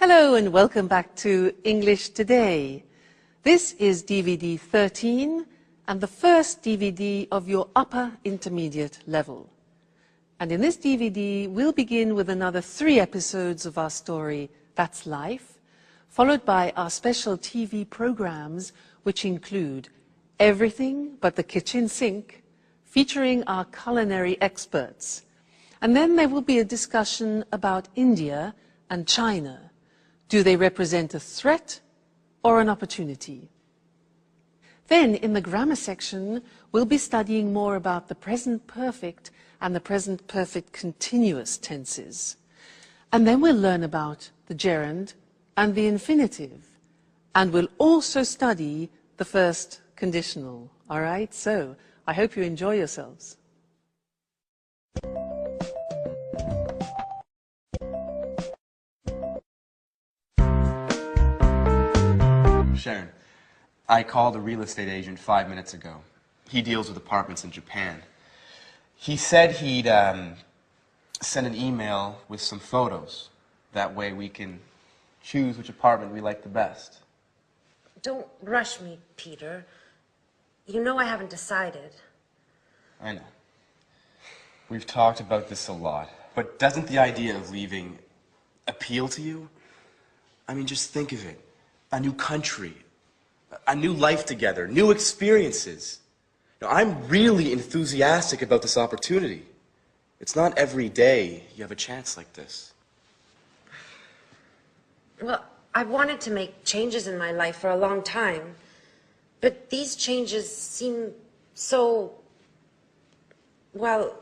Hello and welcome back to English Today. This is DVD 13 and the first DVD of your upper intermediate level. And in this DVD, we'll begin with another 3 episodes of our story, That's Life, followed by our special TV programs, which include Everything But the Kitchen Sink, featuring our culinary experts. And then there will be a discussion about India and China. Do they represent a threat or an opportunity? Then, in the grammar section, we'll be studying more about the present perfect and the present perfect continuous tenses. And then we'll learn about the gerund and the infinitive. And we'll also study the first conditional. All right? So, I hope you enjoy yourselves. Sharon, I called a real estate agent 5 minutes ago. He deals with apartments in Japan. He said he'd send an email with some photos. That way we can choose which apartment we like the best. Don't rush me, Peter. You know I haven't decided. I know. We've talked about this a lot. But doesn't the idea of leaving appeal to you? I mean, just think of it. A new country, a new life together, new experiences. Now, I'm really enthusiastic about this opportunity. It's not every day you have a chance like this. Well, I've wanted to make changes in my life for a long time, but these changes seem so, well,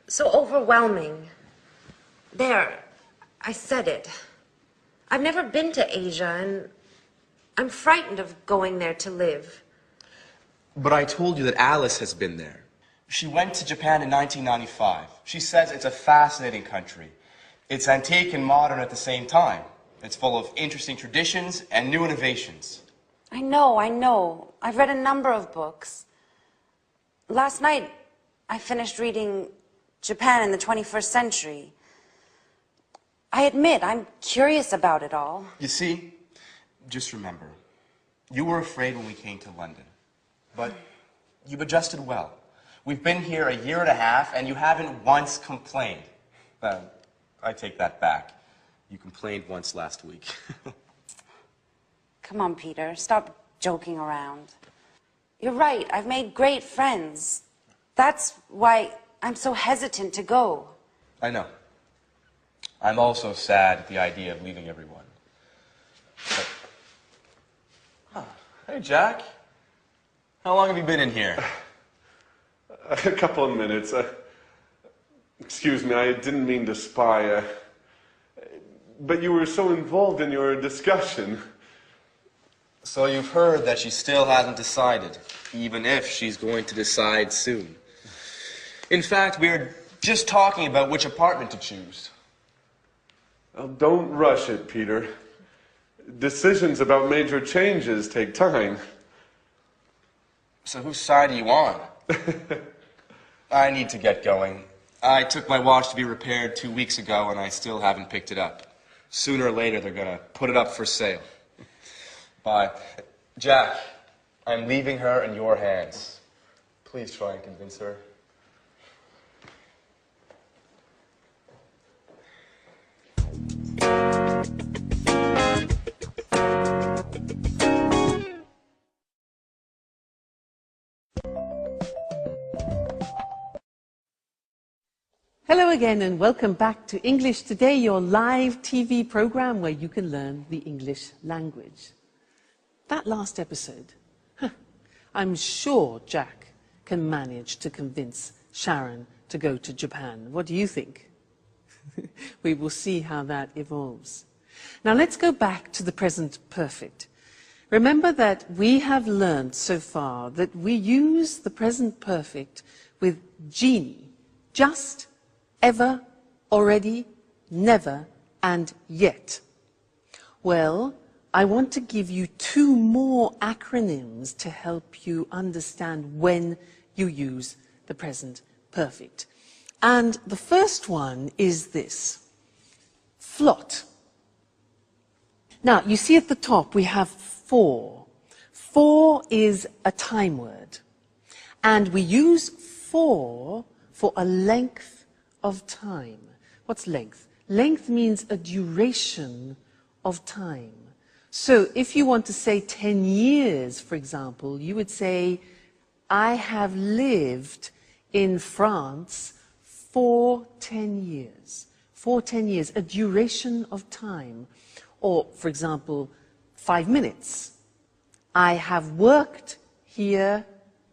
so overwhelming. There, I said it. I've never been to Asia, and I'm frightened of going there to live. But I told you that Alice has been there. She went to Japan in 1995. She says it's a fascinating country. It's antique and modern at the same time. It's full of interesting traditions and new innovations. I know. I've read a number of books. Last night, I finished reading Japan in the 21st Century. I admit, I'm curious about it all. You see, just remember, you were afraid when we came to London, but you've adjusted well. We've been here a year and a half, and you haven't once complained. I take that back. You complained once last week. Come on, Peter, stop joking around. You're right, I've made great friends. That's why I'm so hesitant to go. I know. I'm also sad at the idea of leaving everyone. But... Hey, Jack. How long have you been in here? A couple of minutes. Excuse me, I didn't mean to spy. But you were so involved in your discussion. So you've heard that she still hasn't decided, even if she's going to decide soon. In fact, we were just talking about which apartment to choose. Well, don't rush it, Peter. Decisions about major changes take time. So whose side are you on? I need to get going. I took my watch to be repaired 2 weeks ago, and I still haven't picked it up. Sooner or later, they're going to put it up for sale. Bye. Jack, I'm leaving her in your hands. Please try and convince her. Hello again and welcome back to English Today, your live TV program where you can learn the English language. That last episode, I'm sure Jack can manage to convince Sharon to go to Japan. What do you think? We will see how that evolves. Now let's go back to the present perfect. Remember that we have learned so far that we use the present perfect with genie, just, ever, already, never, and yet. Well, I want to give you 2 more acronyms to help you understand when you use the present perfect. And the first one is this: flot. Now, you see at the top we have for. For is a time word. And we use for a length of time. What's length? Length means a duration of time. So if you want to say 10 years, for example, you would say, I have lived in France for 10 years. For 10 years, a duration of time. Or, for example, 5 minutes. I have worked here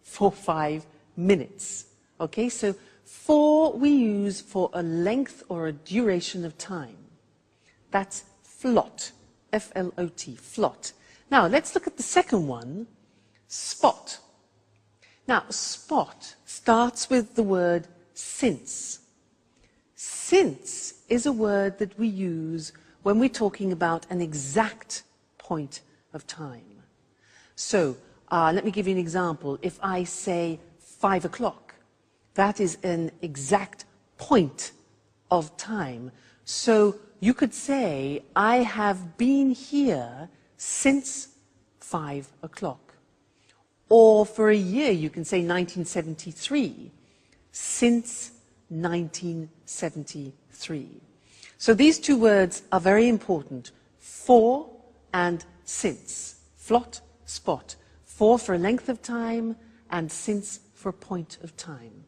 for 5 minutes. Okay, so for we use for a length or a duration of time. That's flot. F-L-O-T, flot. Now, let's look at the second one, spot. Now, spot starts with the word since. Since is a word that we use when we're talking about an exact point of time. So, let me give you an example. If I say 5 o'clock, that is an exact point of time. So, you could say, I have been here since 5 o'clock. Or for a year, you can say 1973, since 1973. So these two words are very important, for and since. Flot, spot. For a length of time, and since for a point of time.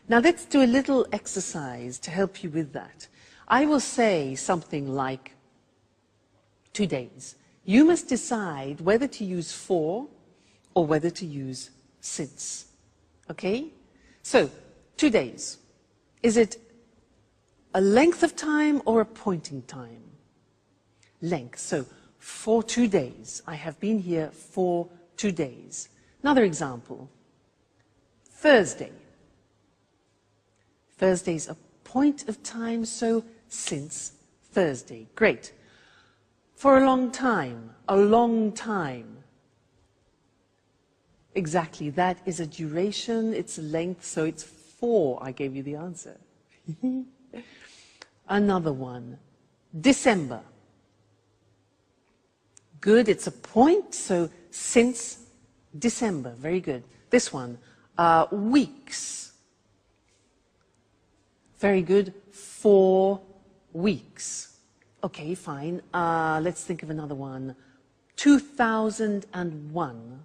Now let's do a little exercise to help you with that. I will say something like 2 days. You must decide whether to use for or whether to use since. Okay? So, 2 days. Is it a length of time or a point in time? Length. So, for 2 days. I have been here for 2 days. Another example. Thursday. Thursday's a point of time, so since Thursday. Great. For a long time. A long time. Exactly, that is a duration, it's a length, so it's for. I gave you the answer. Another one, December. Good, it's a point, so since December, very good. This one, weeks. Very good, 4 weeks. Okay, fine. Let's think of another one. 2001.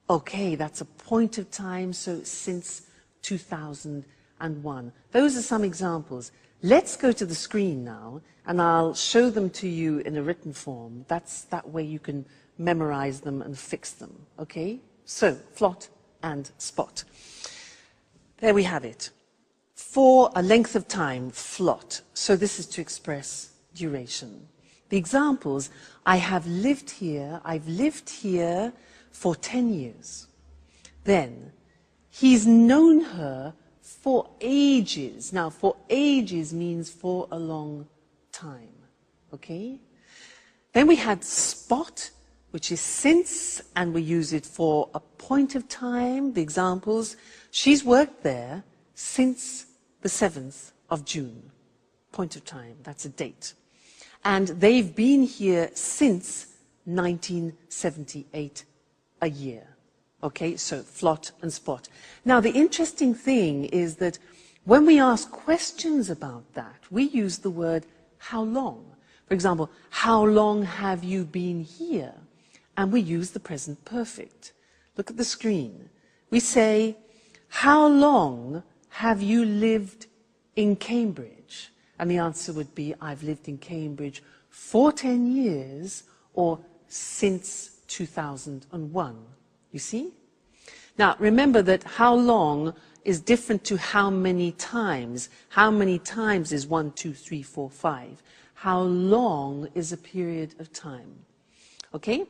Okay, that's a point of time, so since 2001. Those are some examples. Let's go to the screen now, and I'll show them to you in a written form. That way you can memorize them and fix them, okay? So, flot and spot. There we have it. For a length of time, flot. So this is to express duration. The examples, I've lived here for 10 years. Then, he's known her for ages. Now, for ages means for a long time, okay? Then we had spot, which is since, and we use it for a point of time. The examples, she's worked there since the 7th of June. Point of time, that's a date. And they've been here since 1978, a year. Okay, so flot and spot. Now, the interesting thing is that when we ask questions about that, we use the word how long. For example, how long have you been here? And we use the present perfect. Look at the screen. We say, how long have you lived in Cambridge? And the answer would be, I've lived in Cambridge for 10 years or since 2001. You see? Now, remember that how long is different to how many times. How many times is 1, 2, 3, 4, 5. How long is a period of time? Okay?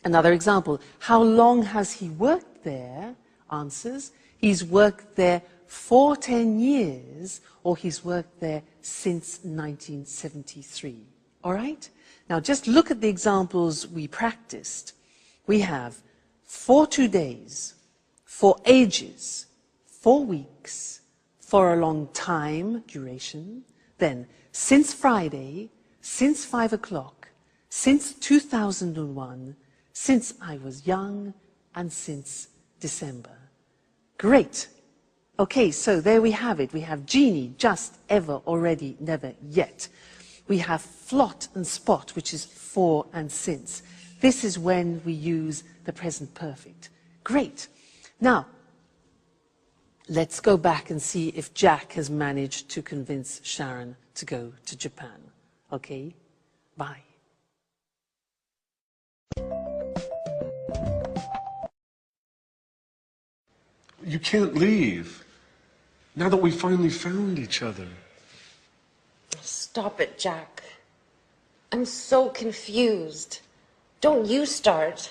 Another example. How long has he worked there? Answers. He's worked there for 10 years, or he's worked there since 1973. All right? Now, just look at the examples we practiced. We have for 2 days, for ages, 4 weeks, for a long time, duration, then since Friday, since 5 o'clock, since 2001, since I was young, and since December. Great. Okay, so there we have it. We have genie, just, ever, already, never, yet. We have flot and spot, which is for and since. This is when we use the present perfect. Great. Now, let's go back and see if Jack has managed to convince Sharon to go to Japan. Okay? Bye. You can't leave. Now that we finally found each other. Stop it, Jack. I'm so confused. Don't you start.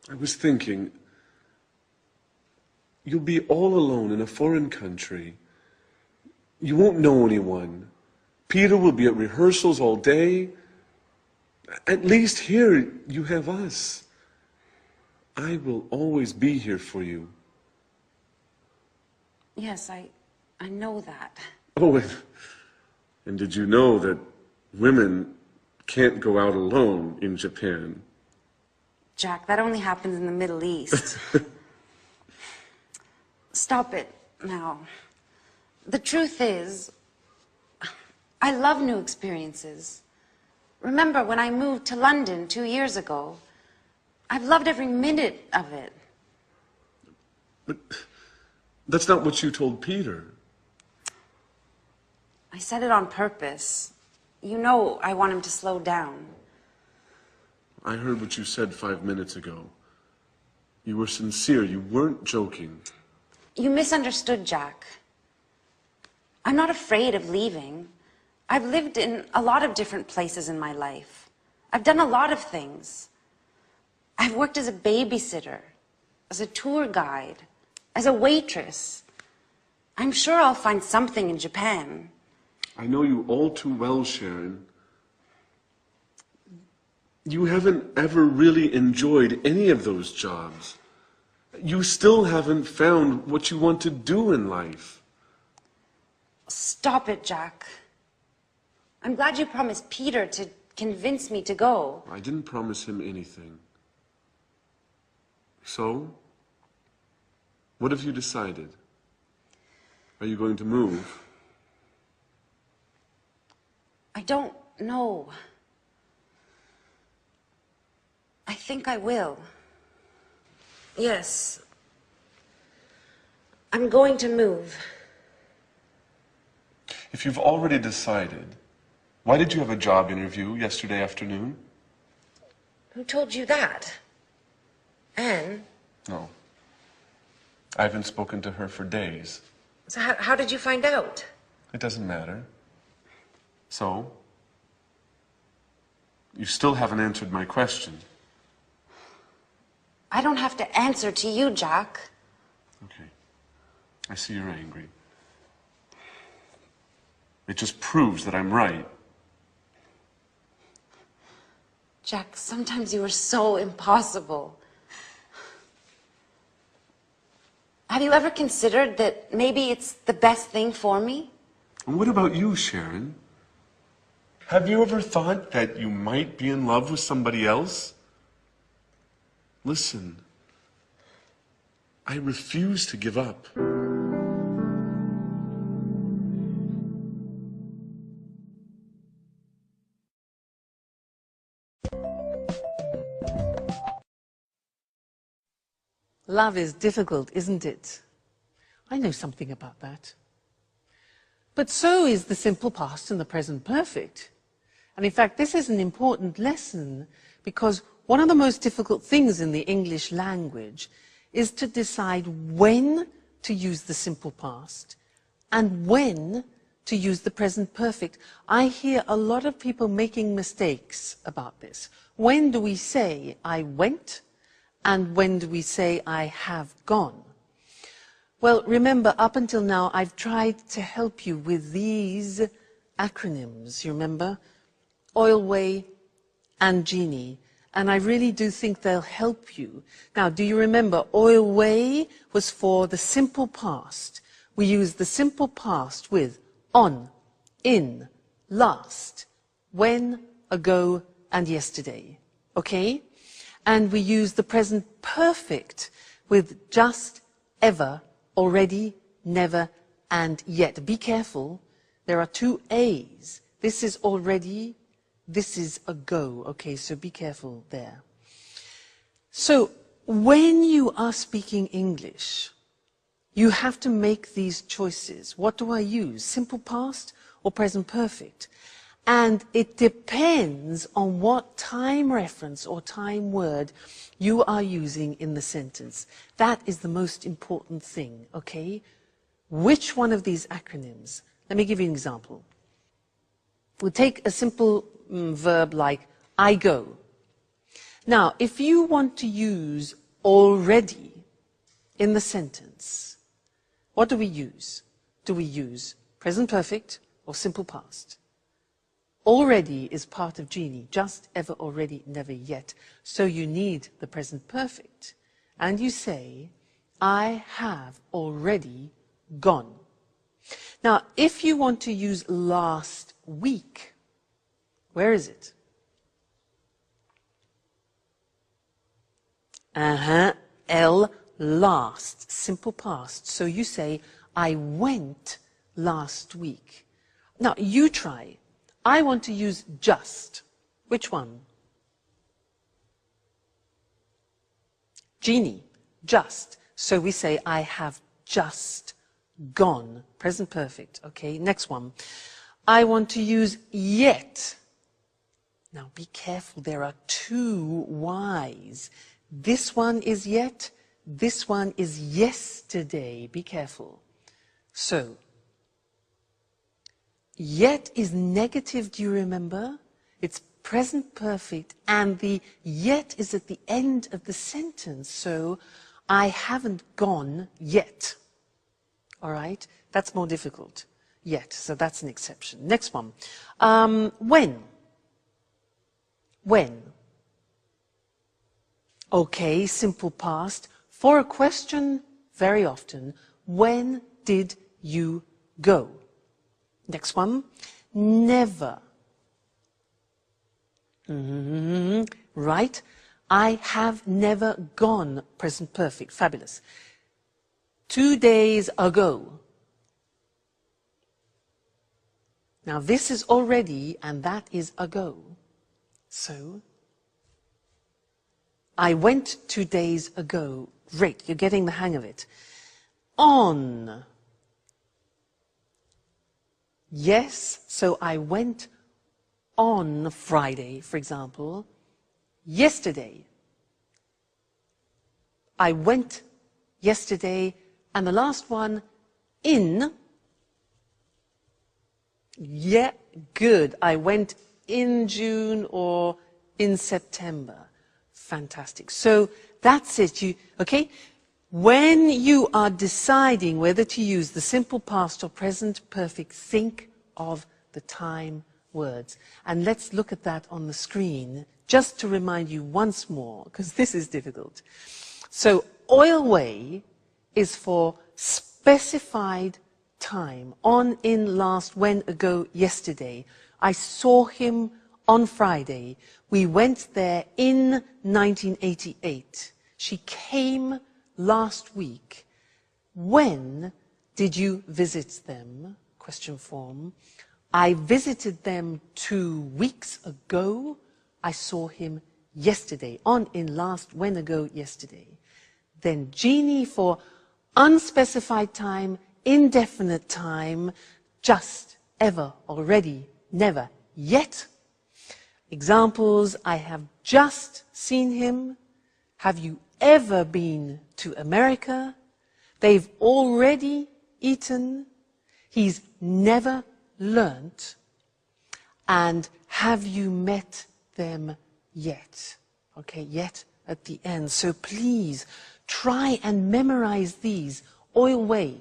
I was thinking, you'll be all alone in a foreign country. You won't know anyone. Peter will be at rehearsals all day. At least here you have us. I will always be here for you. Yes, I know that. Oh, and did you know that women can't go out alone in Japan? Jack, that only happens in the Middle East. Stop it now. The truth is, I love new experiences. Remember when I moved to London 2 years ago? I've loved every minute of it. But that's not what you told Peter. I said it on purpose. You know I want him to slow down. I heard what you said 5 minutes ago. You were sincere. You weren't joking. You misunderstood, Jack. I'm not afraid of leaving. I've lived in a lot of different places in my life. I've done a lot of things. I've worked as a babysitter, as a tour guide, as a waitress. I'm sure I'll find something in Japan. I know you all too well, Sharon. You haven't ever really enjoyed any of those jobs. You still haven't found what you want to do in life. Stop it, Jack. I'm glad you promised Peter to convince me to go. I didn't promise him anything. So, what have you decided? Are you going to move? I don't know. I think I will. Yes. I'm going to move. If you've already decided, why did you have a job interview yesterday afternoon? Who told you that? Anne? No. I haven't spoken to her for days. So how did you find out? It doesn't matter. So, you still haven't answered my question. I don't have to answer to you, Jack. Okay. I see you're angry. It just proves that I'm right. Jack, sometimes you are so impossible. Have you ever considered that maybe it's the best thing for me? And what about you, Sharon? Have you ever thought that you might be in love with somebody else? Listen, I refuse to give up. Love is difficult, isn't it? I know something about that. But so is the simple past and the present perfect. And in fact, this is an important lesson because one of the most difficult things in the English language is to decide when to use the simple past and when to use the present perfect. I hear a lot of people making mistakes about this. When do we say I went and when do we say I have gone? Well, remember, up until now, I've tried to help you with these acronyms, you remember? Oilway and Genie. And I really do think they'll help you. Now, do you remember, Oilway was for the simple past. We use the simple past with on, in, last, when, ago, and yesterday. Okay? And we use the present perfect with just, ever, already, never, and yet. Be careful. There are two A's. This is already, this is ago. Okay, so be careful there. So, when you are speaking English, you have to make these choices. What do I use? Simple past or present perfect? And it depends on what time reference or time word you are using in the sentence. That is the most important thing, okay? Which one of these acronyms? Let me give you an example. We'll take a simple verb like I go. Now, if you want to use already in the sentence, what do we use? Do we use present perfect or simple past? Already is part of Genie, just, ever, already, never, yet. So you need the present perfect. And you say, I have already gone. Now, if you want to use last week, where is it? L, last, simple past. So you say, I went last week. Now, you try. I want to use just. Which one? Genie, just. So we say, I have just gone. Present perfect. Okay, next one. I want to use yet. Now be careful, there are two Y's. This one is yet, this one is yesterday. Be careful. So, yet is negative, do you remember? It's present perfect, and the yet is at the end of the sentence. So, I haven't gone yet. All right? That's more difficult. Yet. So that's an exception. Next one. When? When? Okay, simple past. For a question, very often, when did you go? Next one. Never. Right? I have never gone. Present perfect. Fabulous. 2 days ago. Now this is already and that is ago. So, I went 2 days ago. Great, you're getting the hang of it. On. Yes, so I went on Friday, for example. Yesterday. I went yesterday. And the last one, in. Yeah, good. I went in June or in September. Fantastic. So that's it. Okay? When you are deciding whether to use the simple past or present perfect, think of the time words. And let's look at that on the screen, just to remind you once more, because this is difficult. So, oilway is for specified time. On, in, last, when, ago, yesterday. I saw him on Friday. We went there in 1988. She came last week. When did you visit them? Question form. I visited them 2 weeks ago. I saw him yesterday. On, in, last, when, ago, yesterday. Then Genie for unspecified time, indefinite time, just, ever, already, never, yet. Examples, I have just seen him. Have you ever been to America? They've already eaten. He's never learnt. And have you met them yet? Okay, yet at the end. So please try and memorize these. Oilway,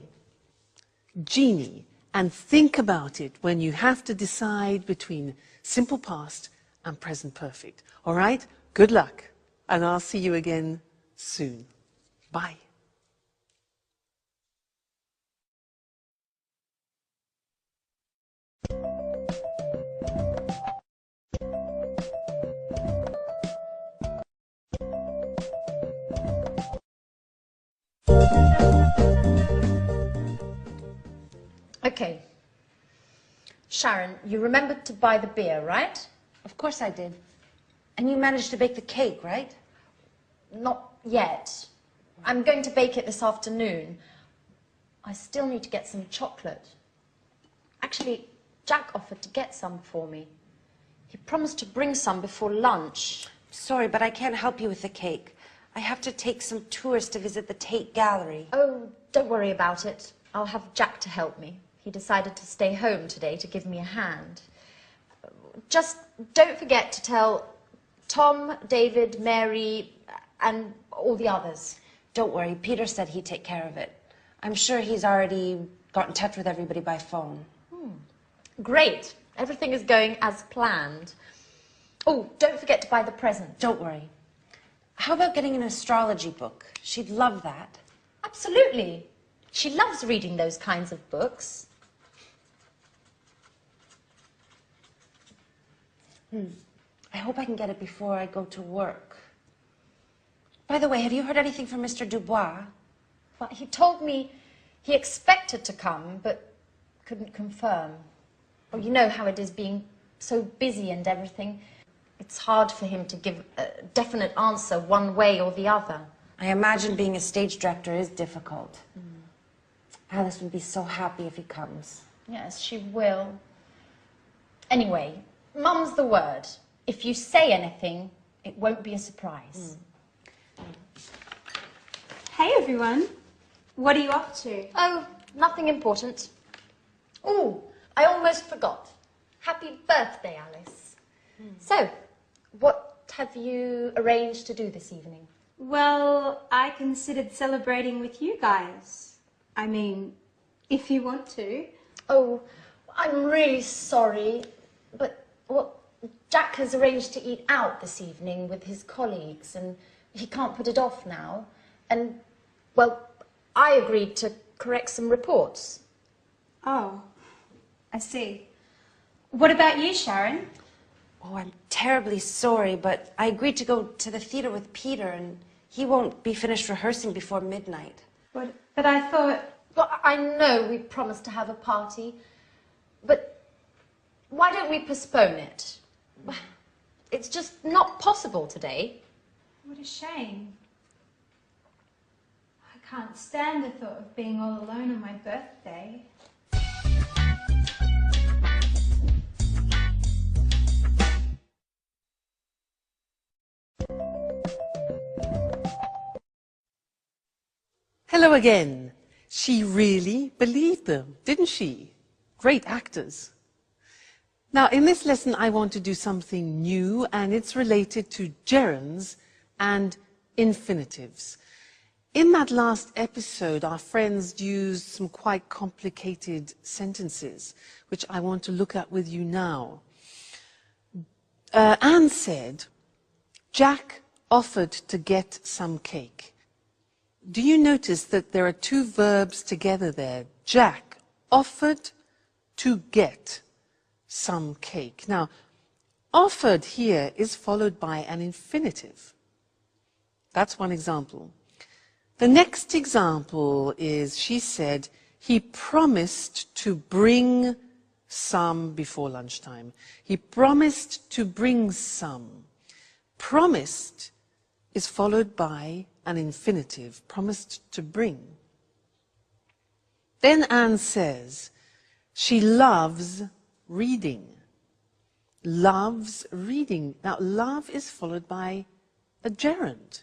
Genie, and think about it when you have to decide between simple past and present perfect. All right? Good luck. And I'll see you again soon. Bye. Okay. Sharon, you remembered to buy the beer, right? Of course I did. And you managed to bake the cake, right? Not yet. I'm going to bake it this afternoon. I still need to get some chocolate. Actually, Jack offered to get some for me. He promised to bring some before lunch. Sorry, but I can't help you with the cake. I have to take some tours to visit the Tate Gallery. Oh, don't worry about it. I'll have Jack to help me. He decided to stay home today to give me a hand. Just don't forget to tell Tom, David, Mary, and all the others. Don't worry, Peter said he'd take care of it. I'm sure he's already got in touch with everybody by phone. Great. Everything is going as planned. Oh, don't forget to buy the present. Don't worry. How about getting an astrology book? She'd love that. Absolutely. She loves reading those kinds of books. I hope I can get it before I go to work. By the way, have you heard anything from Mr. Dubois? Well, he told me he expected to come, but couldn't confirm. Well, you know how it is being so busy and everything. It's hard for him to give a definite answer one way or the other. I imagine being a stage director is difficult. Alice would be so happy if he comes. Yes, she will. Anyway, Mum's the word. If you say anything, it won't be a surprise. Hey everyone, what are you up to? Oh, nothing important. Oh, I almost forgot. Happy birthday, Alice. So, what have you arranged to do this evening? Well, I considered celebrating with you guys. I mean, if you want to. Oh, I'm really sorry, but well, Jack has arranged to eat out this evening with his colleagues, and he can't put it off now. And, well, I agreed to correct some reports. Oh, I see. What about you, Sharon? Oh, I'm terribly sorry, but I agreed to go to the theater with Peter, and he won't be finished rehearsing before midnight. But I thought... Well, I know we promised to have a party, but why don't we postpone it? It's just not possible today. What a shame. I can't stand the thought of being all alone on my birthday. Hello again. She really believed them, didn't she? Great actors. Now, in this lesson, I want to do something new, and it's related to gerunds and infinitives. In that last episode, our friends used some quite complicated sentences, which I want to look at with you now. Anne said, Jack offered to get some cake. Do you notice that there are two verbs together there? Jack offered to get some cake. Now, offered here is followed by an infinitive. That's one example. The next example is, she said, he promised to bring some before lunchtime. He promised to bring some. Promised is followed by an infinitive, promised to bring. Then Anne says, she loves reading. Loves reading. Now, love is followed by a gerund.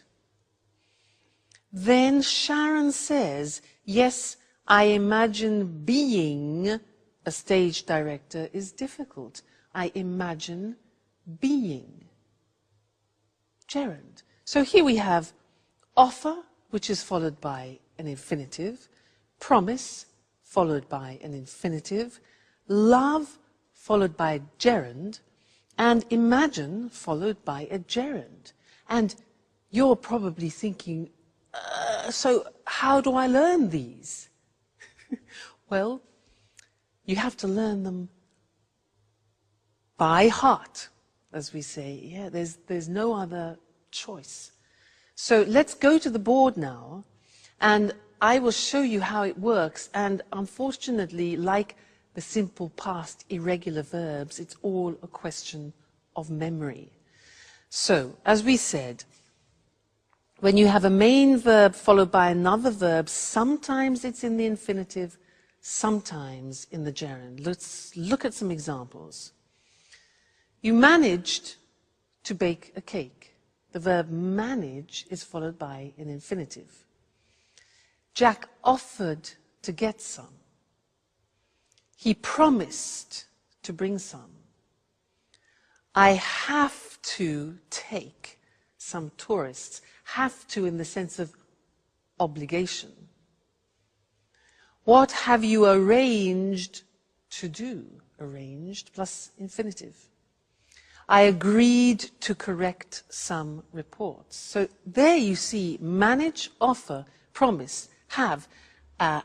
Then Sharon says, yes, I imagine being a stage director is difficult. I imagine being. Gerund. So here we have offer, which is followed by an infinitive, promise, followed by an infinitive, love, followed by a gerund, and imagine, followed by a gerund. And you're probably thinking, so how do I learn these? Well, you have to learn them by heart, as we say. Yeah, there's no other choice. So let's go to the board now, And I will show you how it works. And unfortunately, like the simple past irregular verbs, it's all a question of memory. So, as we said, when you have a main verb followed by another verb, sometimes it's in the infinitive, sometimes in the gerund. Let's look at some examples. You managed to bake a cake. The verb manage is followed by an infinitive. Jack offered to get some. He promised to bring some. I have to take some tourists. Have to in the sense of obligation. What have you arranged to do? Arranged plus infinitive. I agreed to correct some reports. So there you see manage, offer, promise, have,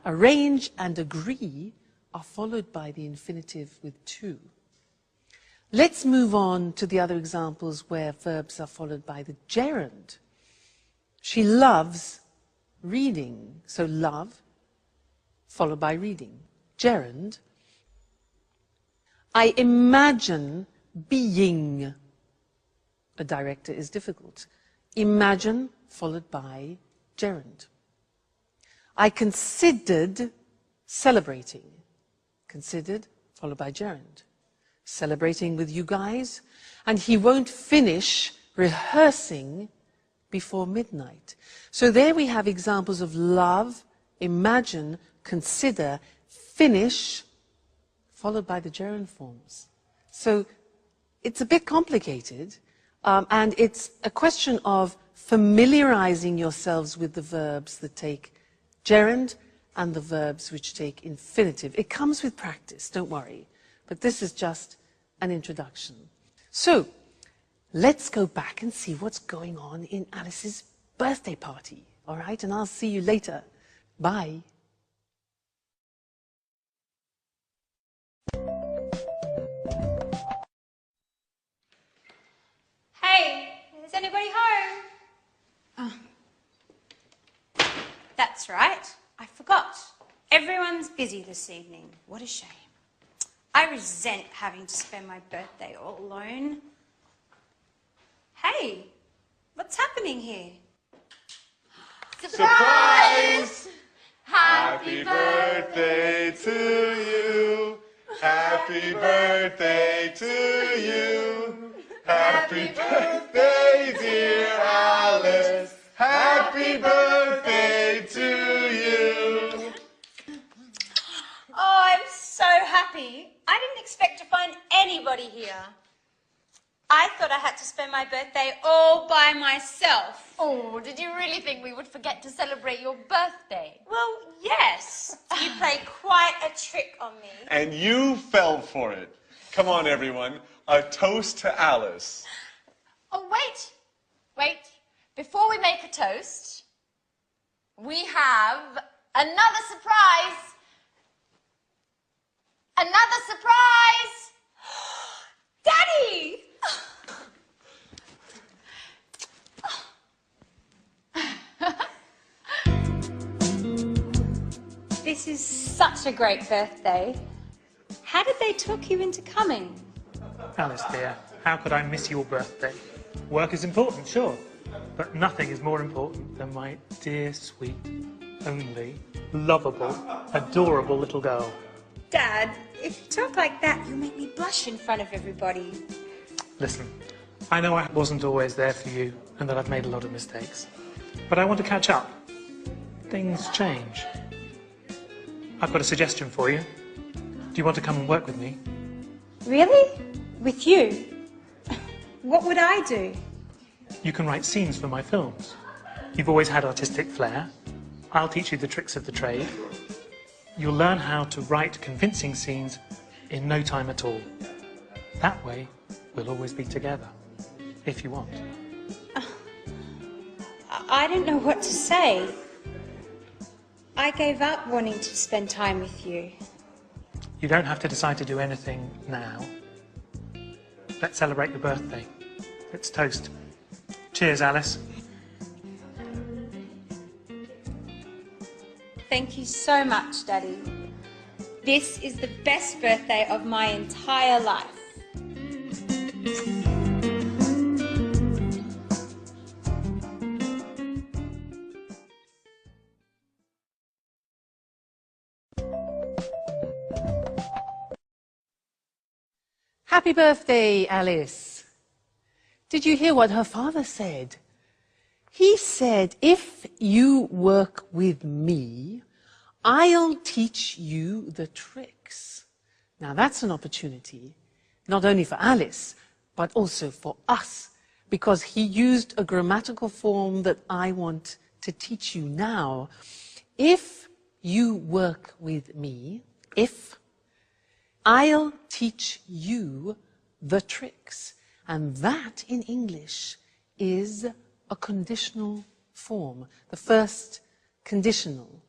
arrange and agree are followed by the infinitive with to. Let's move on to the other examples where verbs are followed by the gerund. She loves reading. So love followed by reading. Gerund. I imagine being a director is difficult. Imagine followed by gerund. I considered celebrating. Considered followed by gerund. Celebrating with you guys. And he won't finish rehearsing before midnight. So there we have examples of love, imagine, consider, finish, followed by the gerund forms. So it's a bit complicated, and it's a question of familiarizing yourselves with the verbs that take gerund and the verbs which take infinitive. It comes with practice, don't worry. But this is just an introduction. So let's go back and see what's going on in Alice's birthday party. All right? And I'll see you later. Bye. Hey, is anybody home? Oh. That's right. I forgot. Everyone's busy this evening. What a shame. I resent having to spend my birthday all alone. Hey, what's happening here? Surprise! Happy birthday to you. Happy birthday to you. Happy birthday, dear Alice. Happy birthday to you. Oh, I'm so happy. I didn't expect to find anybody here. I thought I had to spend my birthday all by myself. Oh, did you really think we would forget to celebrate your birthday? Well, yes. You played quite a trick on me. And you fell for it. Come on, everyone. A toast to Alice. Oh, wait. Before we make a toast, we have another surprise. Another surprise! Daddy! This is such a great birthday. How did they talk you into coming? Alice, dear, how could I miss your birthday? Work is important, sure, but nothing is more important than my dear, sweet, only, lovable, adorable little girl. Dad, if you talk like that, you'll make me blush in front of everybody. Listen, I know I wasn't always there for you and that I've made a lot of mistakes, but I want to catch up. Things change. I've got a suggestion for you. Do you want to come and work with me? Really? With you? What would I do? You can write scenes for my films. You've always had artistic flair. I'll teach you the tricks of the trade. You'll learn how to write convincing scenes in no time at all. That way, we'll always be together, if you want. I don't know what to say. I gave up wanting to spend time with you. You don't have to decide to do anything now. Let's celebrate your birthday. Let's toast. Cheers, Alice. Thank you so much, Daddy. This is the best birthday of my entire life. Happy birthday, Alice. Did you hear what her father said? He said, if you work with me, I'll teach you the tricks. Now that's an opportunity, not only for Alice, but also for us, because he used a grammatical form that I want to teach you now. If you work with me, I'll teach you the tricks. And that in English is a conditional form, the first conditional.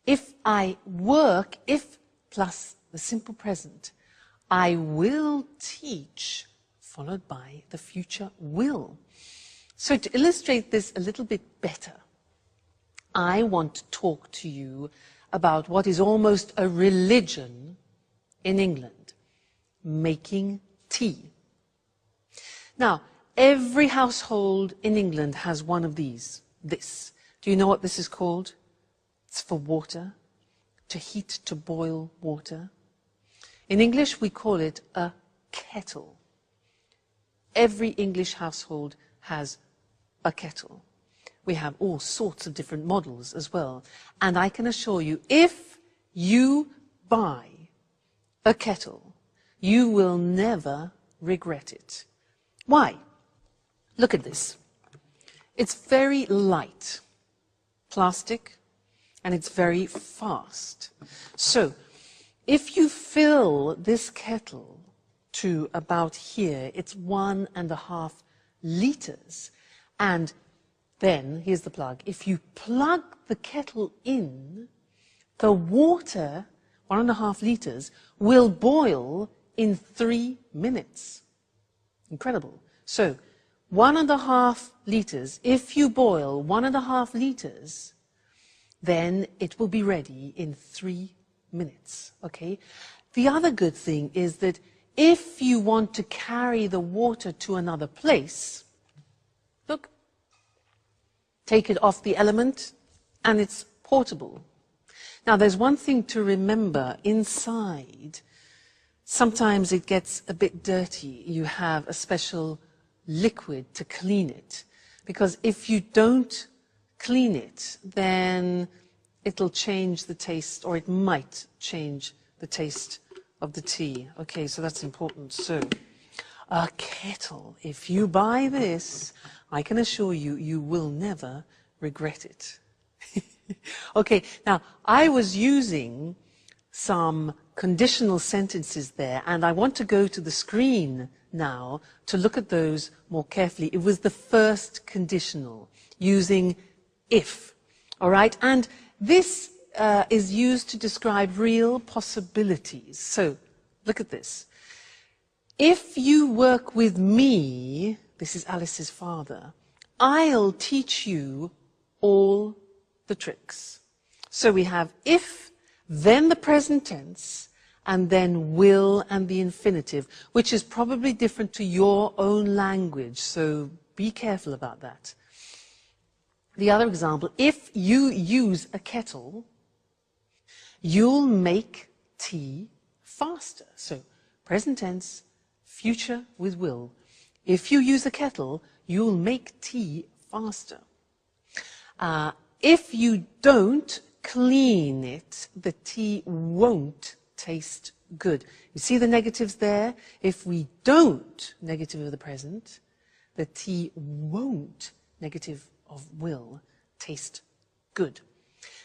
If I work, if plus the simple present, I will teach, followed by the future will. So to illustrate this a little bit better, I want to talk to you about what is almost a religion in England, making tea. Now, every household in England has one of these, this. Do you know what this is called? It's for water, to heat, to boil water. In English, we call it a kettle. Every English household has a kettle. We have all sorts of different models as well. And I can assure you, if you buy a kettle, you will never regret it. Why? Look at this. It's very light, plastic, and it's very fast. So, if you fill this kettle to about here, it's 1.5 liters. And then, here's the plug. If you plug the kettle in, the water, 1.5 liters, will boil in 3 minutes. Incredible. So, 1.5 liters, if you boil 1.5 liters, then it will be ready in 3 minutes, okay? The other good thing is that if you want to carry the water to another place, look, take it off the element, and it's portable. Now, there's one thing to remember. Inside, sometimes it gets a bit dirty. You have a special liquid to clean it. Because if you don't clean it, then it'll change the taste, or it might change the taste of the tea. Okay, so that's important. So, a kettle. If you buy this, I can assure you, you will never regret it. Okay, now, I was using some conditional sentences there, and I want to go to the screen now to look at those more carefully. It was the first conditional, using if, all right? And this is used to describe real possibilities. So, look at this. If you work with me, this is Alice's father, I'll teach you all the tricks. So we have if, then the present tense, and then will and the infinitive, which is probably different to your own language, so be careful about that. The other example, if you use a kettle, you'll make tea faster. So present tense, future with will. If you use a kettle, you'll make tea faster. If you don't clean it, the tea won't taste good. You see the negatives there? If we don't, negative of the present, the tea won't, negative of will, taste good.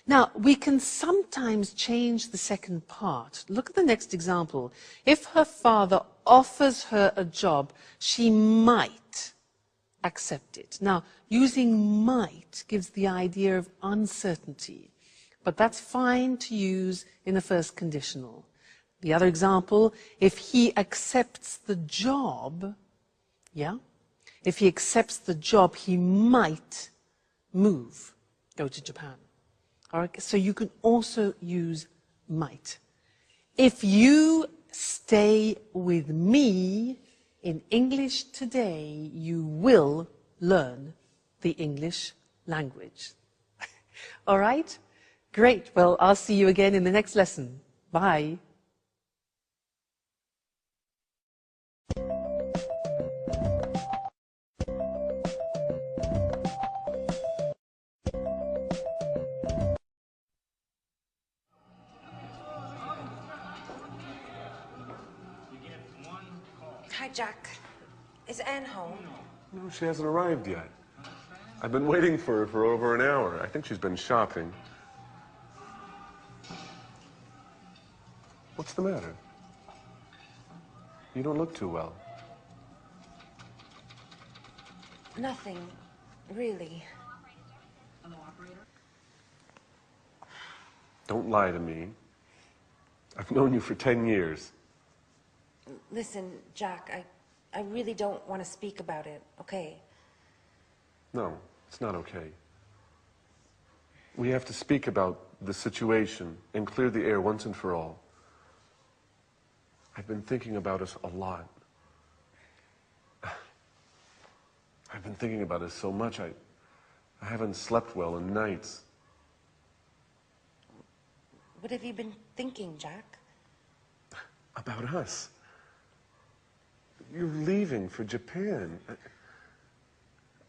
Now, we can sometimes change the second part. Look at the next example. If her father offers her a job, she might accept it. Now, using might gives the idea of uncertainty, but that's fine to use in the first conditional. The other example, if he accepts the job, if he accepts the job, he might move, go to Japan. All right, so you can also use might. If you stay with me in English today, you will learn the English language. All right? Great. Well, I'll see you again in the next lesson. Bye. Hi, Jack. Is Anne home? No, she hasn't arrived yet. I've been waiting for her for over an hour. I think she's been shopping. What's the matter? You don't look too well. Nothing, really. Don't lie to me. I've known you for 10 years. Listen, Jack, I really don't want to speak about it, okay? No, it's not okay. We have to speak about the situation and clear the air once and for all. I've been thinking about us a lot. I've been thinking about us so much, I haven't slept well in nights. What have you been thinking, Jack? About us. You're leaving for Japan.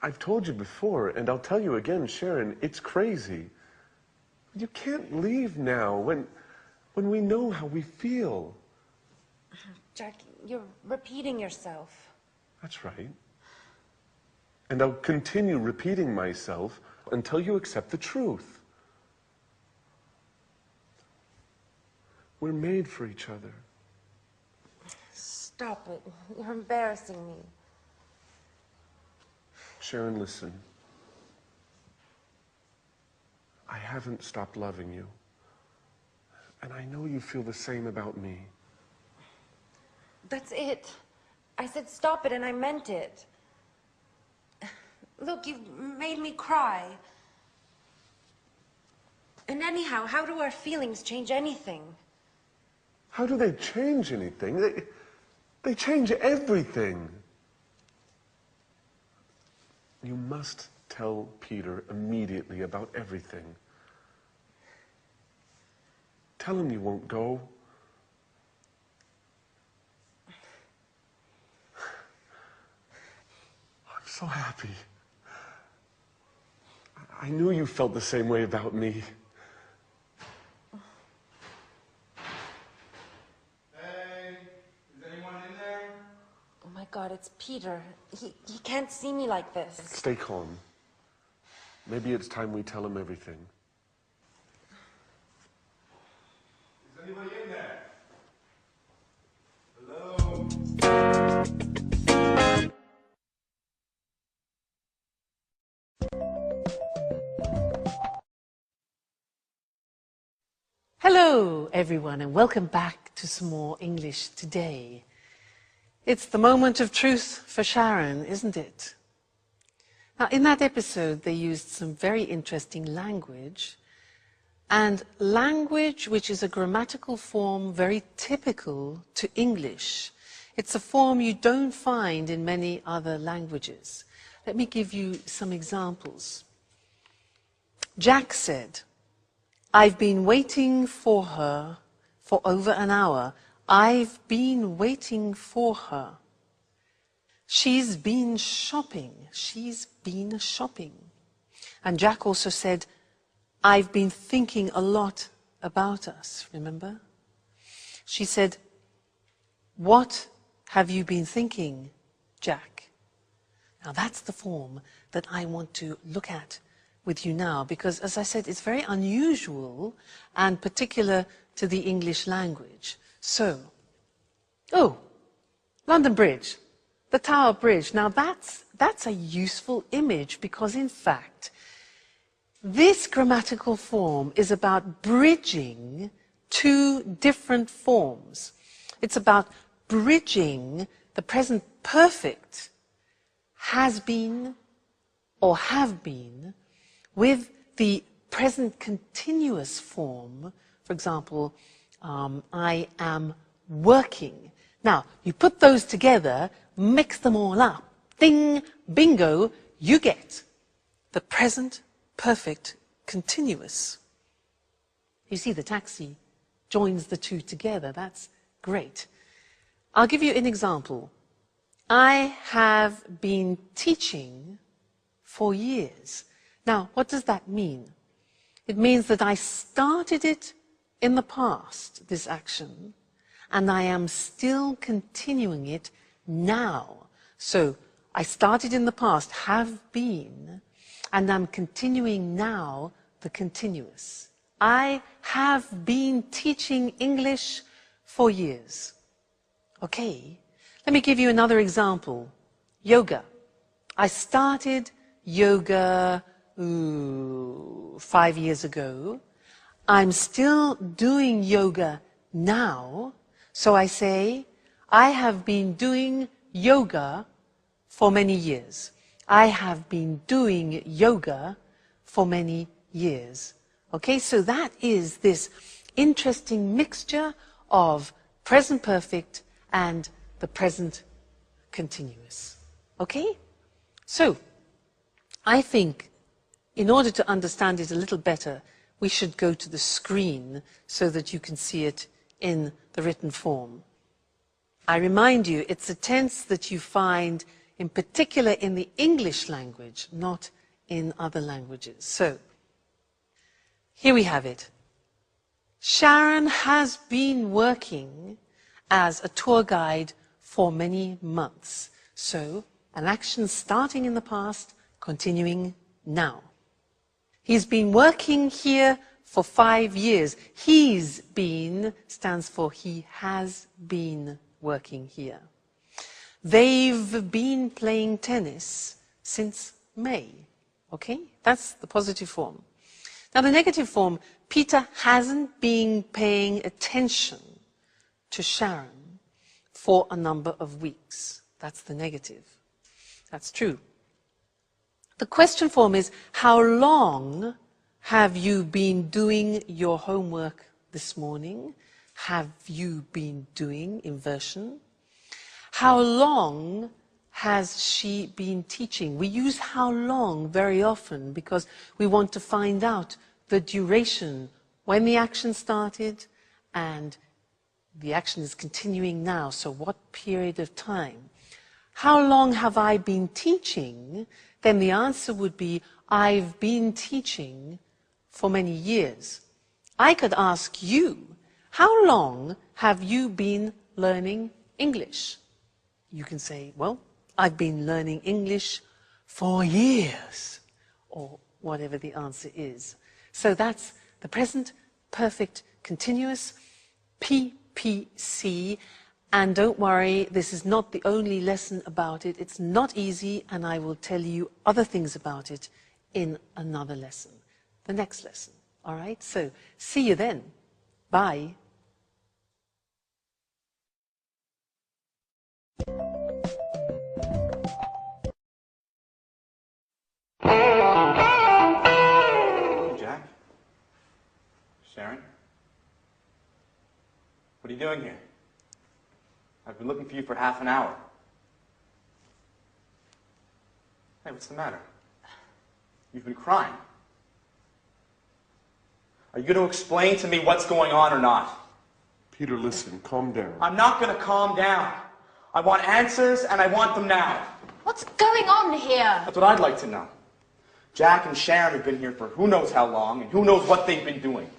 I've told you before, and I'll tell you again, Sharon, it's crazy. You can't leave now when we know how we feel. Jack, you're repeating yourself. That's right. And I'll continue repeating myself until you accept the truth. We're made for each other. Stop it. You're embarrassing me. Sharon, listen. I haven't stopped loving you. And I know you feel the same about me. That's it. I said stop it and I meant it. Look, you've made me cry. And anyhow, how do our feelings change anything? How do they change anything? They change everything. You must tell Peter immediately about everything. Tell him you won't go. I'm so happy. I knew you felt the same way about me. Oh my God, it's Peter. He can't see me like this. Stay calm. Maybe it's time we tell him everything. Is anybody in there? Hello? Hello, everyone, and welcome back to some more English today. It's the moment of truth for Sharon, isn't it? Now, in that episode, they used some very interesting language, and language which is a grammatical form very typical to English. It's a form you don't find in many other languages. Let me give you some examples. Jack said, "I've been waiting for her for over an hour. I've been waiting for her. She's been shopping. She's been shopping." And Jack also said, "I've been thinking a lot about us," remember? She said, "What have you been thinking, Jack?" Now that's the form that I want to look at with you now, because as I said, it's very unusual and particular to the English language. So, London Bridge, the Tower Bridge. Now that's a useful image because in fact, this grammatical form is about bridging two different forms. It's about bridging the present perfect has been or have been with the present continuous form, for example, I am working. Now, you put those together, mix them all up, ding, bingo, you get the present perfect continuous. You see, the taxi joins the two together. That's great. I'll give you an example. I have been teaching for years. Now, what does that mean? It means that I started it in the past, this action, and I am still continuing it now. So, I started in the past, have been, and I'm continuing now the continuous. I have been teaching English for years. Okay, let me give you another example. Yoga. I started yoga 5 years ago. I'm still doing yoga now. So I say, I have been doing yoga for many years. I have been doing yoga for many years. Okay, so that is this interesting mixture of present perfect and the present continuous. Okay? So, I think in order to understand it a little better, we should go to the screen so that you can see it in the written form. I remind you, it's a tense that you find in particular in the English language, not in other languages. So, here we have it. Sharon has been working as a tour guide for many months. So, an action starting in the past, continuing now. He's been working here for 5 years. He's been stands for he has been working here. They've been playing tennis since May. Okay? That's the positive form. Now, the negative form, Peter hasn't been paying attention to Sharon for a number of weeks. That's the negative. That's true. The question form is, how long have you been doing your homework this morning? Have you been doing inversion? How long has she been teaching? We use how long very often because we want to find out the duration, when the action started and the action is continuing now, so what period of time? How long have I been teaching? Then the answer would be, I've been teaching for many years. I could ask you, how long have you been learning English? You can say, well, I've been learning English for years, or whatever the answer is. So that's the present perfect continuous, PPC, and don't worry, this is not the only lesson about it. It's not easy, and I will tell you other things about it in another lesson, the next lesson. All right? So see you then. Bye. Jack? Sharon? What are you doing here? I've been looking for you for half an hour. Hey, what's the matter? You've been crying. Are you going to explain to me what's going on or not? Peter, listen, calm down. I'm not going to calm down. I want answers, and I want them now. What's going on here? That's what I'd like to know. Jack and Sharon have been here for who knows how long, and who knows what they've been doing.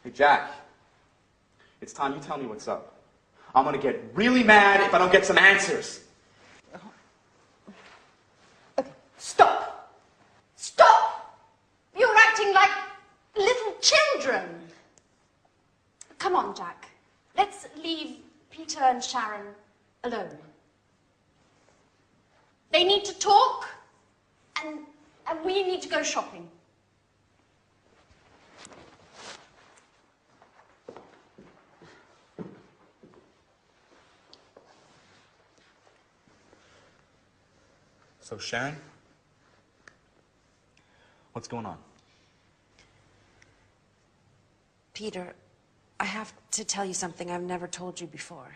Hey, Jack, it's time you tell me what's up. I'm going to get really mad if I don't get some answers. Okay, stop. Stop! You're acting like little children. Come on, Jack. Let's leave Peter and Sharon alone. They need to talk, and we need to go shopping. So, Sharon? What's going on? Peter, I have to tell you something I've never told you before.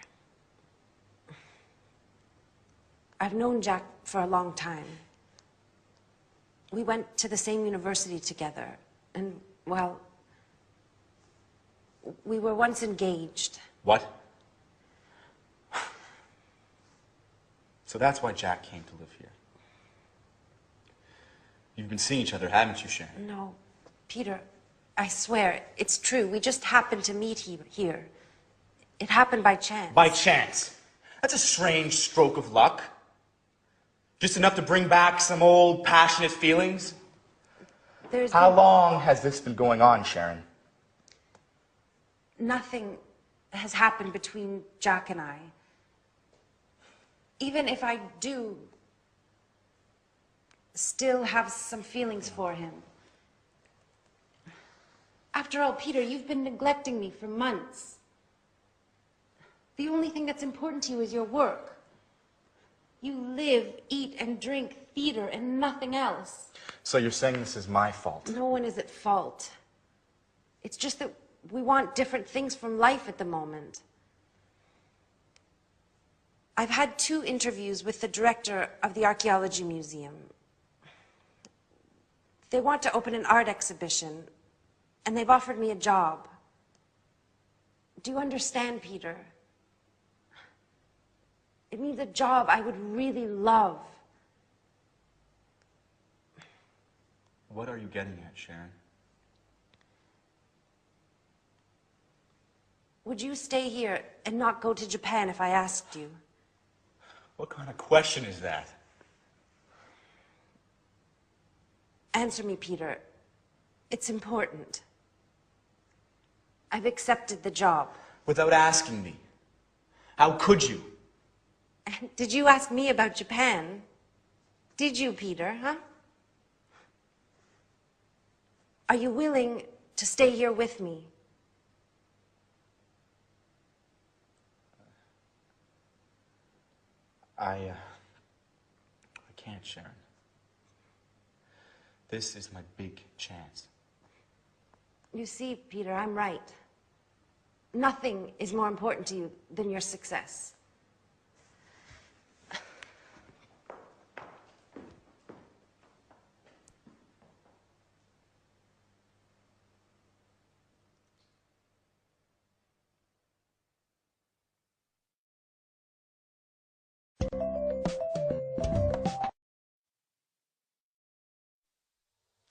I've known Jack for a long time. We went to the same university together, and, well, we were once engaged. What? So that's why Jack came to live here. You've been seeing each other, haven't you, Sharon? No, Peter, I swear, it's true. We just happened to meet here. It happened by chance. By chance? That's a strange stroke of luck. Just enough to bring back some old passionate feelings? How long has this been going on, Sharon? Nothing has happened between Jack and I. Even if I do still have some feelings for him. After all, Peter, you've been neglecting me for months. The only thing that's important to you is your work. You live, eat, and drink theater and nothing else. So you're saying this is my fault? No one is at fault. It's just that we want different things from life at the moment. I've had 2 interviews with the director of the Archaeology Museum. They want to open an art exhibition, and they've offered me a job. Do you understand, Peter? It means a job I would really love. What are you getting at, Sharon? Would you stay here and not go to Japan if I asked you? What kind of question is that? Answer me, Peter. It's important. I've accepted the job. Without asking me. How could you? Did you ask me about Japan? Did you, Peter, huh? Are you willing to stay here with me? I can't, Sharon. This is my big chance. You see, Peter, I'm right. Nothing is more important to you than your success.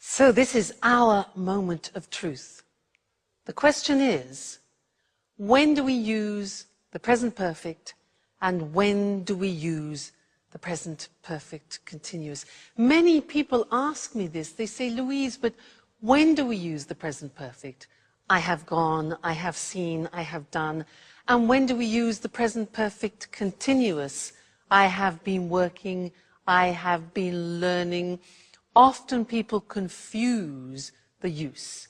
So this is our moment of truth. The question is, when do we use the present perfect and when do we use the present perfect continuous? Many people ask me this. They say, Louise, but when do we use the present perfect? I have gone, I have seen, I have done. And when do we use the present perfect continuous? I have been working, I have been learning. Often people confuse the use.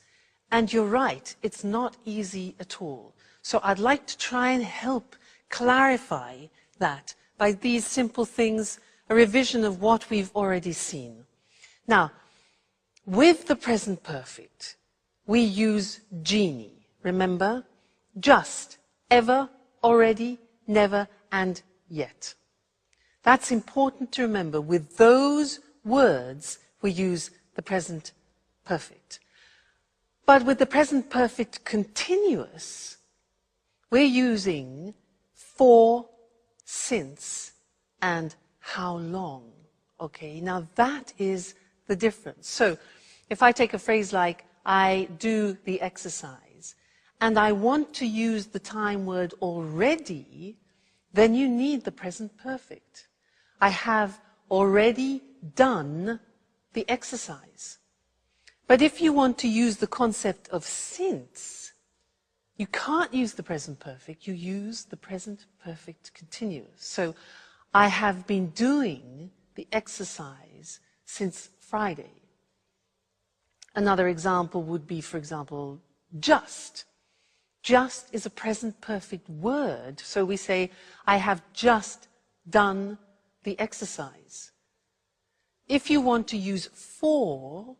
And you're right, it's not easy at all. So I'd like to try and help clarify that by these simple things, a revision of what we've already seen. Now, with the present perfect, we use genie. Remember? Just, ever, already, never, and yet. That's important to remember. With those words, we use the present perfect. But with the present perfect continuous, we're using for, since, and how long. Okay, now that is the difference. So if I take a phrase like, I do the exercise, and I want to use the time word already, then you need the present perfect. I have already done the exercise. But if you want to use the concept of since, you can't use the present perfect, you use the present perfect continuous. So, I have been doing the exercise since Friday. Another example would be, for example, just. Just is a present perfect word, so we say, I have just done the exercise. If you want to use for,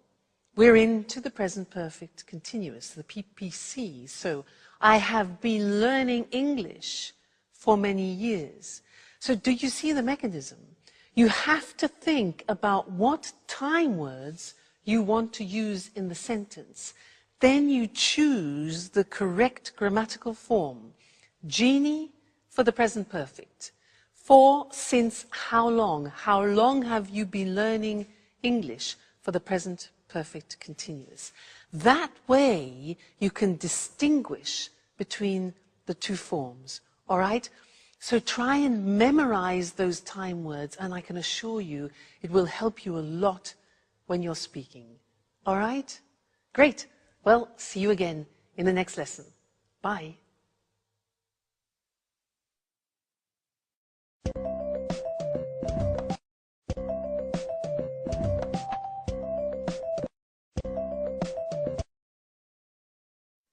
we're into the present perfect continuous, the PPC. So I have been learning English for many years. So do you see the mechanism? You have to think about what time words you want to use in the sentence. Then you choose the correct grammatical form. Genie for the present perfect. For, since, how long? How long have you been learning English for the present perfect continuous? That way you can distinguish between the two forms, all right? So try and memorize those time words, and I can assure you it will help you a lot when you're speaking. All right? Great. Well, see you again in the next lesson. Bye.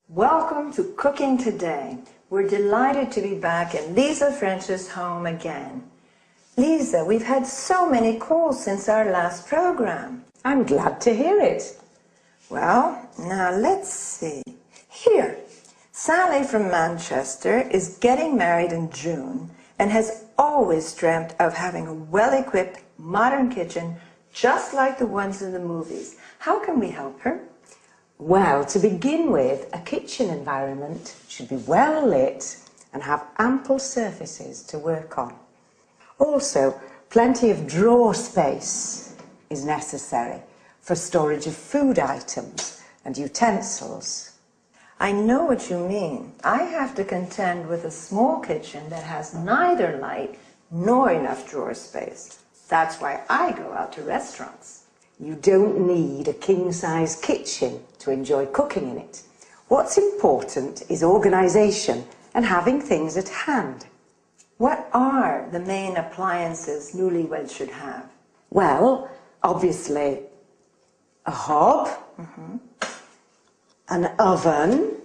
Welcome to Cooking Today. We're delighted to be back in Lisa French's home again. Lisa, we've had so many calls since our last program. I'm glad to hear it. Well, now let's see. Here, Sally from Manchester is getting married in June and has always dreamt of having a well-equipped modern kitchen just like the ones in the movies. How can we help her? Well, to begin with, a kitchen environment should be well lit and have ample surfaces to work on. Also, plenty of drawer space is necessary for storage of food items and utensils. I know what you mean. I have to contend with a small kitchen that has neither light nor enough drawer space. That's why I go out to restaurants. You don't need a king-size kitchen to enjoy cooking in it. What's important is organisation and having things at hand. What are the main appliances newlyweds should have? Well, obviously, a hob, an oven,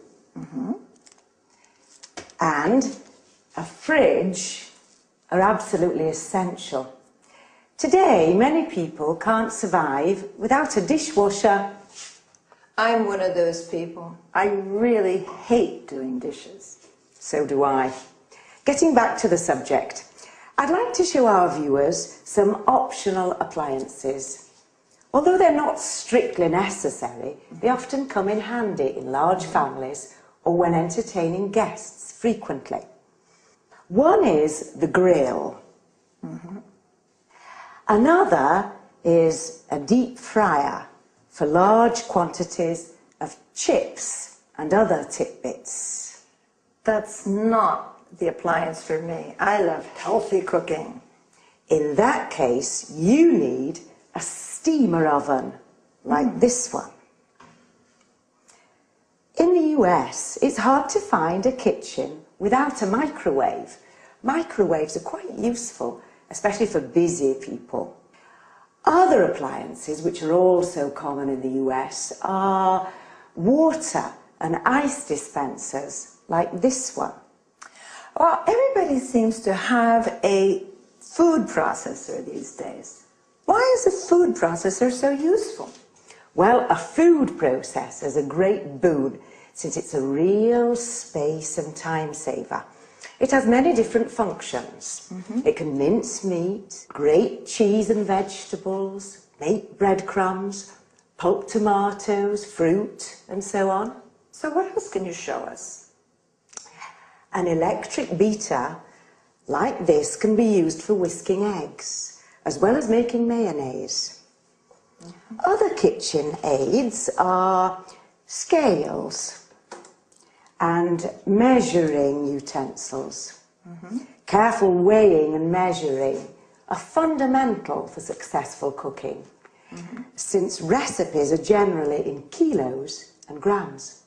and a fridge are absolutely essential. Today, many people can't survive without a dishwasher. I'm one of those people. I really hate doing dishes. So do I. Getting back to the subject, I'd like to show our viewers some optional appliances. Although they're not strictly necessary, they often come in handy in large families or when entertaining guests frequently. One is the grill. Another is a deep fryer for large quantities of chips and other tidbits. That's not the appliance for me. I love healthy cooking. In that case, you need a steamer oven like this one. In the US, it's hard to find a kitchen without a microwave. Microwaves are quite useful, especially for busy people. Other appliances, which are also common in the US, are water and ice dispensers, like this one. Well, everybody seems to have a food processor these days. Why is a food processor so useful? Well, a food processor is a great boon, since it's a real space and time saver. It has many different functions. It can mince meat, grate cheese and vegetables, make breadcrumbs, pulp tomatoes, fruit, and so on. So what else can you show us? An electric beater like this can be used for whisking eggs, as well as making mayonnaise. Other kitchen aids are scales and measuring utensils. Careful weighing and measuring are fundamental for successful cooking, since recipes are generally in kilos and grams.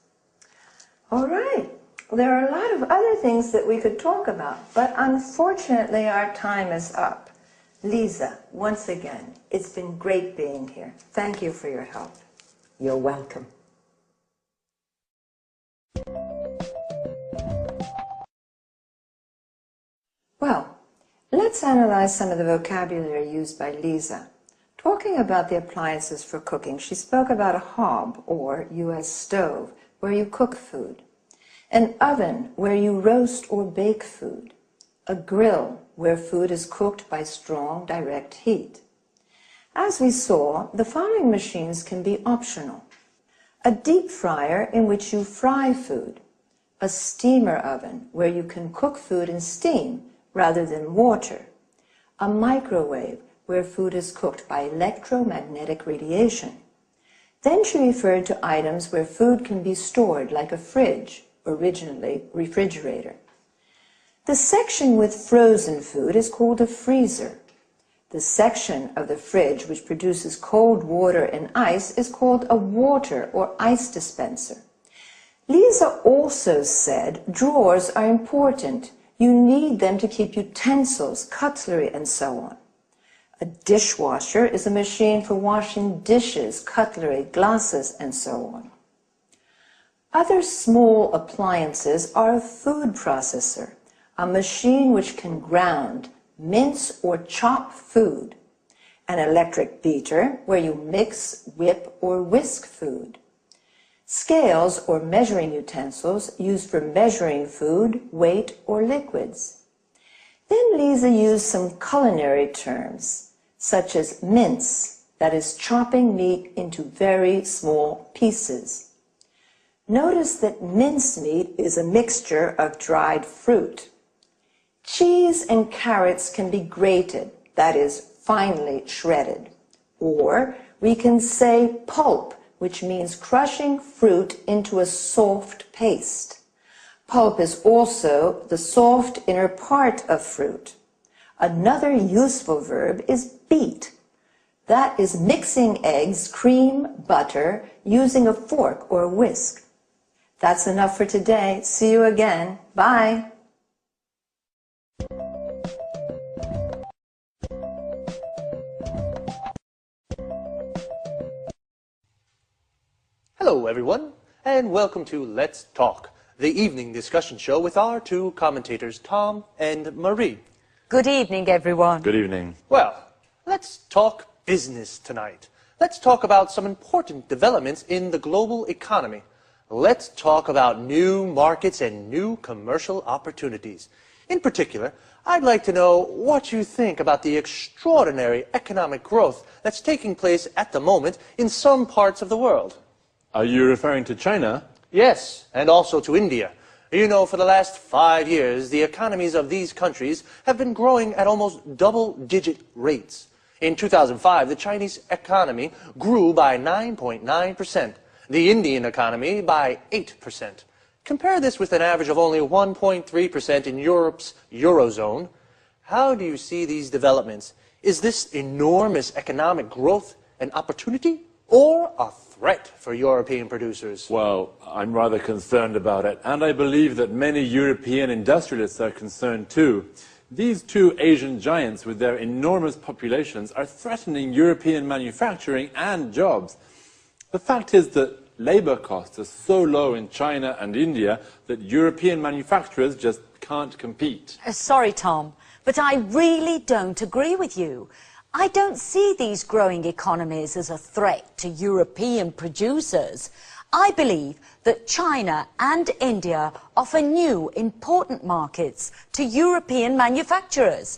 All right. There are a lot of other things that we could talk about, but unfortunately our time is up. Lisa, once again, it's been great being here. Thank you for your help. You're welcome. Well, let's analyze some of the vocabulary used by Lisa. Talking about the appliances for cooking, she spoke about a hob, or U.S. stove, where you cook food, an oven where you roast or bake food, a grill where food is cooked by strong direct heat. As we saw, the following machines can be optional: a deep fryer in which you fry food, a steamer oven where you can cook food in steam rather than water, a microwave where food is cooked by electromagnetic radiation. Then she referred to items where food can be stored, like a fridge, originally refrigerator. The section with frozen food is called a freezer. The section of the fridge which produces cold water and ice is called a water or ice dispenser. Lisa also said drawers are important. You need them to keep utensils, cutlery, and so on. A dishwasher is a machine for washing dishes, cutlery, glasses, and so on. Other small appliances are a food processor, a machine which can ground, mince, or chop food, an electric beater where you mix, whip, or whisk food, scales or measuring utensils used for measuring food, weight, or liquids. Then Lisa used some culinary terms, such as mince, that is chopping meat into very small pieces. Notice that mincemeat is a mixture of dried fruit. Cheese and carrots can be grated, that is, finely shredded. Or we can say pulp, which means crushing fruit into a soft paste. Pulp is also the soft inner part of fruit. Another useful verb is beat. That is mixing eggs, cream, butter, using a fork or a whisk. That's enough for today. See you again. Bye. Hello, everyone, and welcome to Let's Talk, the evening discussion show with our two commentators, Tom and Marie. Good evening, everyone. Good evening. Well, let's talk business tonight. Let's talk about some important developments in the global economy. Let's talk about new markets and new commercial opportunities. In particular, I'd like to know what you think about the extraordinary economic growth that's taking place at the moment in some parts of the world. Are you referring to China? Yes, and also to India. You know, for the last 5 years, the economies of these countries have been growing at almost double-digit rates. In 2005, the Chinese economy grew by 9.9%, the Indian economy by 8%. Compare this with an average of only 1.3% in Europe's Eurozone. How do you see these developments? Is this enormous economic growth an opportunity or a threat for European producers? Well, I'm rather concerned about it, and I believe that many European industrialists are concerned too. These two Asian giants with their enormous populations are threatening European manufacturing and jobs. The fact is that labor costs are so low in China and India that European manufacturers just can't compete. Sorry, Tom, but I really don't agree with you. I don't see these growing economies as a threat to European producers. I believe that China and India offer new, important markets to European manufacturers.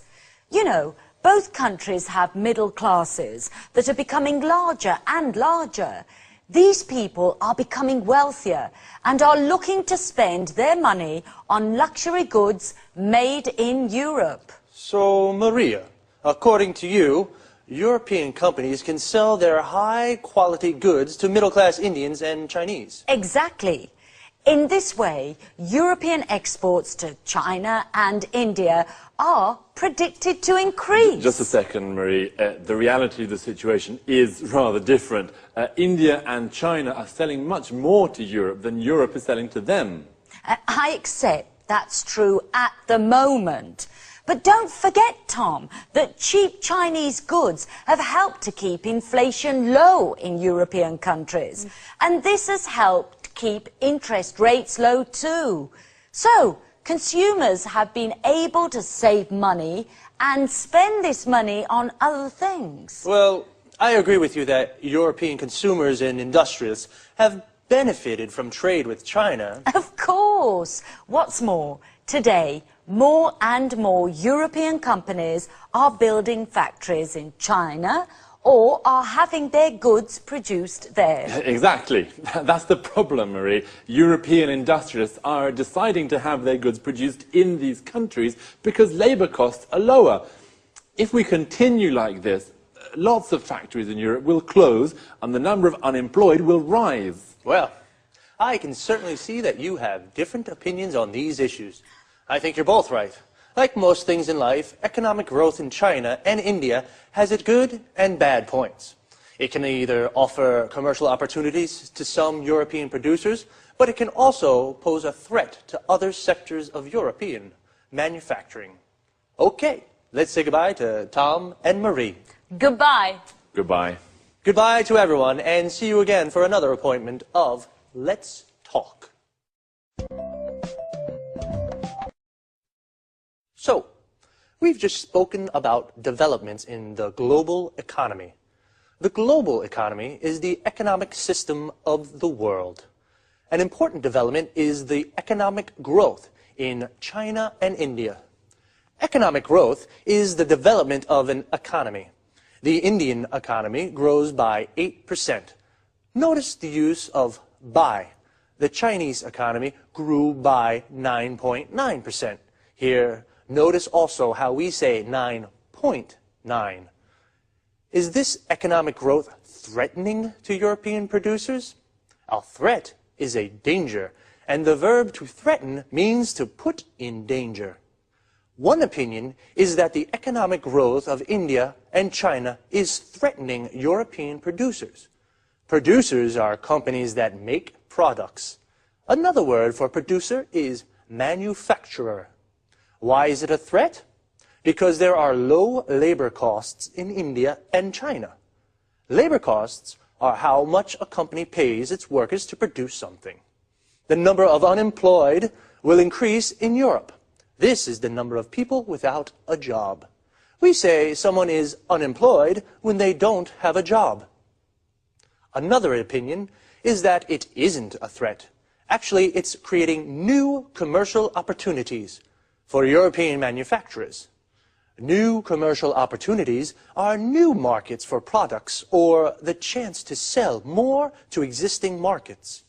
You know, both countries have middle classes that are becoming larger and larger. These people are becoming wealthier and are looking to spend their money on luxury goods made in Europe. So, Maria, according to you, European companies can sell their high-quality goods to middle-class Indians and Chinese. Exactly. In this way, European exports to China and India are predicted to increase. Just a second, Marie. The reality of the situation is rather different. India and China are selling much more to Europe than Europe is selling to them. I accept that's true at the moment. But don't forget, Tom, that cheap Chinese goods have helped to keep inflation low in European countries. And this has helped keep interest rates low too. So, consumers have been able to save money and spend this money on other things. Well, I agree with you that European consumers and industrialists have benefited from trade with China. Of course. What's more, today, more and more European companies are building factories in China or are having their goods produced there. Exactly. That's the problem, Marie. European industrialists are deciding to have their goods produced in these countries because labour costs are lower. If we continue like this, lots of factories in Europe will close and the number of unemployed will rise. Well, I can certainly see that you have different opinions on these issues. I think you're both right. Like most things in life, economic growth in China and India has its good and bad points. It can either offer commercial opportunities to some European producers, but it can also pose a threat to other sectors of European manufacturing. Okay, let's say goodbye to Tom and Marie. Goodbye. Goodbye. Goodbye to everyone, and see you again for another appointment of Let's Talk. So, we've just spoken about developments in the global economy. The global economy is the economic system of the world. An important development is the economic growth in China and India. Economic growth is the development of an economy. The Indian economy grows by 8%. Notice the use of by. The Chinese economy grew by 9.9%. Here, notice also how we say 9.9. Is this economic growth threatening to European producers? A threat is a danger, and the verb to threaten means to put in danger. One opinion is that the economic growth of India and China is threatening European producers. Producers are companies that make products. Another word for producer is manufacturer. Why is it a threat? Because there are low labor costs in India and China. Labor costs are how much a company pays its workers to produce something. The number of unemployed will increase in Europe. This is the number of people without a job. We say someone is unemployed when they don't have a job. Another opinion is that it isn't a threat. Actually, it's creating new commercial opportunities for European manufacturers. New commercial opportunities are new markets for products or the chance to sell more to existing markets.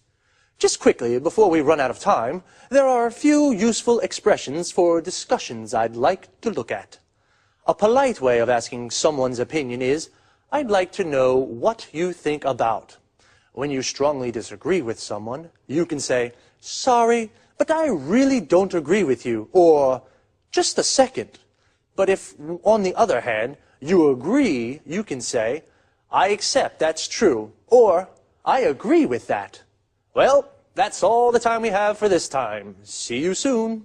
Just quickly, before we run out of time, there are a few useful expressions for discussions I'd like to look at. A polite way of asking someone's opinion is, I'd like to know what you think about. When you strongly disagree with someone, you can say, sorry, but I really don't agree with you, or just a second. But if, on the other hand, you agree, you can say, I accept that's true, or I agree with that. Well, that's all the time we have for this time. See you soon.